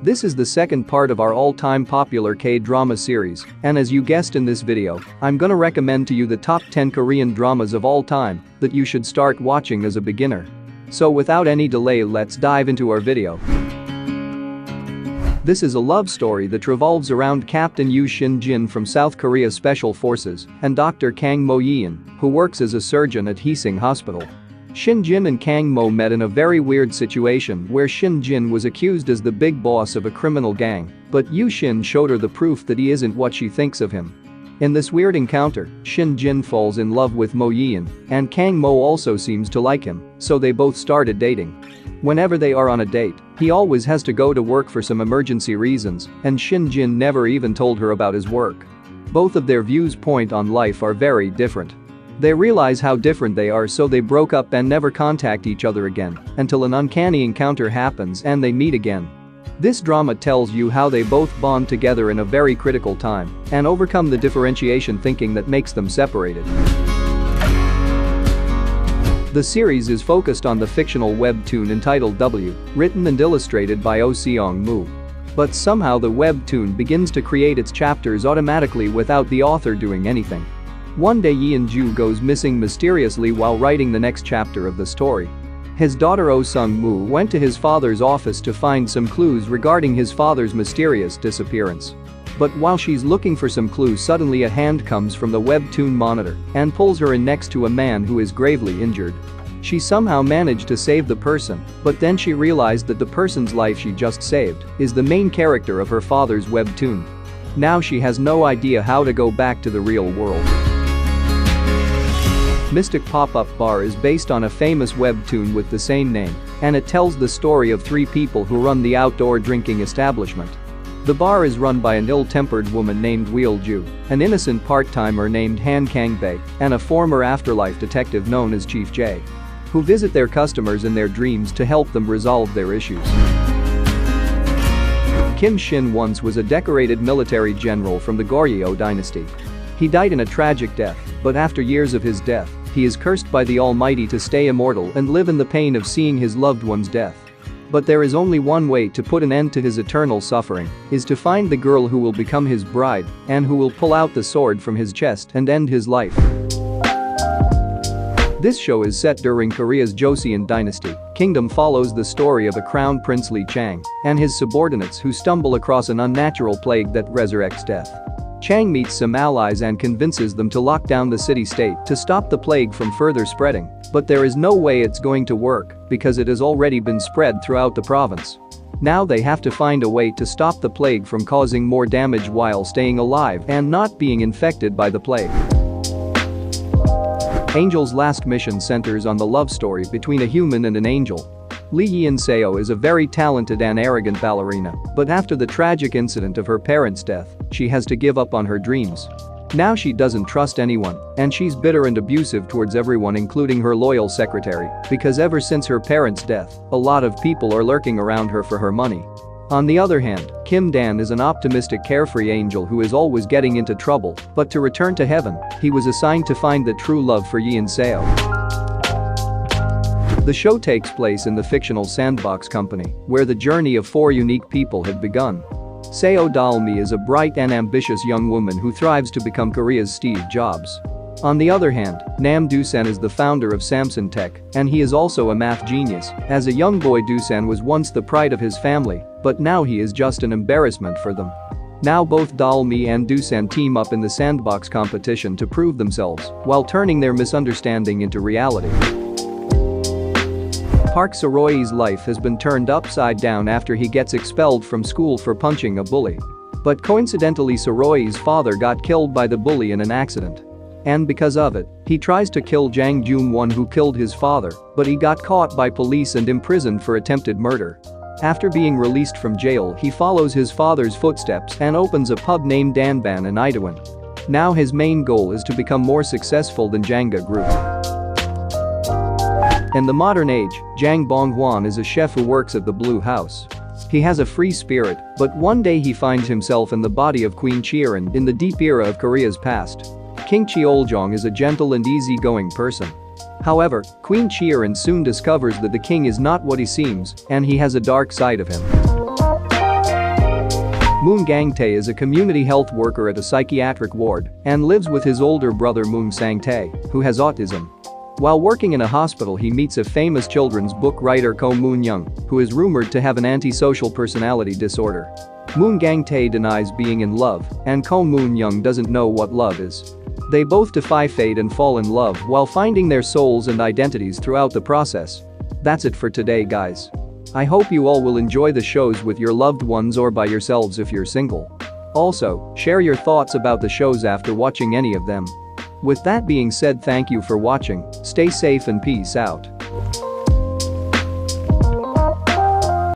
This is the second part of our all-time popular K-drama series, and as you guessed in this video, I'm gonna recommend to you the top 10 Korean dramas of all time that you should start watching as a beginner. So without any delay, let's dive into our video. This is a love story that revolves around Captain Yoo Shin-jin from South Korea Special Forces and Dr. Kang Mo-yeon, who works as a surgeon at Heesing Hospital. Shin-jin and Kang Mo met in a very weird situation where Shin-jin was accused as the big boss of a criminal gang, but Yoo Shin showed her the proof that he isn't what she thinks of him. In this weird encounter, Shin-jin falls in love with Mo-yeon, and Kang Mo also seems to like him, so they both started dating. Whenever they are on a date, he always has to go to work for some emergency reasons, and Shin-jin never even told her about his work. Both of their views point on life are very different. They realize how different they are, so they broke up and never contact each other again until an uncanny encounter happens and they meet again. This drama tells you how they both bond together in a very critical time and overcome the differentiation thinking that makes them separated. The series is focused on the fictional webtoon entitled W, written and illustrated by Oh Seong-moo. But somehow the webtoon begins to create its chapters automatically without the author doing anything. One day Yeon-ju goes missing mysteriously while writing the next chapter of the story. His daughter Oh Sung-moo went to his father's office to find some clues regarding his father's mysterious disappearance. But while she's looking for some clues, suddenly a hand comes from the webtoon monitor and pulls her in next to a man who is gravely injured. She somehow managed to save the person, but then she realized that the person's life she just saved is the main character of her father's webtoon. Now she has no idea how to go back to the real world. Mystic Pop-Up Bar is based on a famous webtoon with the same name, and it tells the story of three people who run the outdoor drinking establishment. The bar is run by an ill-tempered woman named Wheel-ju, an innocent part-timer named Han Kang-bae, and a former afterlife detective known as Chief J, who visit their customers in their dreams to help them resolve their issues. Kim Shin once was a decorated military general from the Goryeo dynasty. He died in a tragic death, but after years of his death, he is cursed by the Almighty to stay immortal and live in the pain of seeing his loved one's death. But there is only one way to put an end to his eternal suffering, is to find the girl who will become his bride and who will pull out the sword from his chest and end his life. This show is set during Korea's Joseon dynasty. Kingdom follows the story of a crown prince Lee Chang and his subordinates who stumble across an unnatural plague that resurrects death. Chang meets some allies and convinces them to lock down the city-state to stop the plague from further spreading, but there is no way it's going to work because it has already been spread throughout the province. Now they have to find a way to stop the plague from causing more damage while staying alive and not being infected by the plague. Angel's last mission centers on the love story between a human and an angel. Lee Yeon-seo is a very talented and arrogant ballerina, but after the tragic incident of her parents' death, she has to give up on her dreams. Now she doesn't trust anyone, and she's bitter and abusive towards everyone including her loyal secretary, because ever since her parents' death, a lot of people are lurking around her for her money. On the other hand, Kim Dan is an optimistic carefree angel who is always getting into trouble, but to return to heaven, he was assigned to find the true love for Yeon-seo. The show takes place in the fictional Sandbox Company, where the journey of four unique people had begun. Seo Dalmi is a bright and ambitious young woman who thrives to become Korea's Steve Jobs. On the other hand, Nam Doosan is the founder of Samsung Tech, and he is also a math genius. As a young boy, Doosan was once the pride of his family, but now he is just an embarrassment for them. Now both Dalmi and Doosan team up in the Sandbox competition to prove themselves, while turning their misunderstanding into reality. Park Seo-roi's life has been turned upside down after he gets expelled from school for punching a bully. But coincidentally, Seo-roi's father got killed by the bully in an accident. And because of it, he tries to kill Jang Joon-won, who killed his father, but he got caught by police and imprisoned for attempted murder. After being released from jail, he follows his father's footsteps and opens a pub named Danban in Itaewon. Now his main goal is to become more successful than Janga Group. In the modern age, Jang Bong-hwan is a chef who works at the Blue House. He has a free spirit, but one day he finds himself in the body of Queen Cheoran in the deep era of Korea's past. King Cheoljong is a gentle and easygoing person. However, Queen Cheoran soon discovers that the king is not what he seems, and he has a dark side of him. Moon Gang-tae is a community health worker at a psychiatric ward and lives with his older brother Moon Sang-tae, who has autism. While working in a hospital, he meets a famous children's book writer Ko Moon-young, who is rumored to have an antisocial personality disorder. Moon Gang-tae denies being in love, and Ko Moon-young doesn't know what love is. They both defy fate and fall in love while finding their souls and identities throughout the process. That's it for today, guys. I hope you all will enjoy the shows with your loved ones or by yourselves if you're single. Also, share your thoughts about the shows after watching any of them. With that being said, thank you for watching, stay safe and peace out.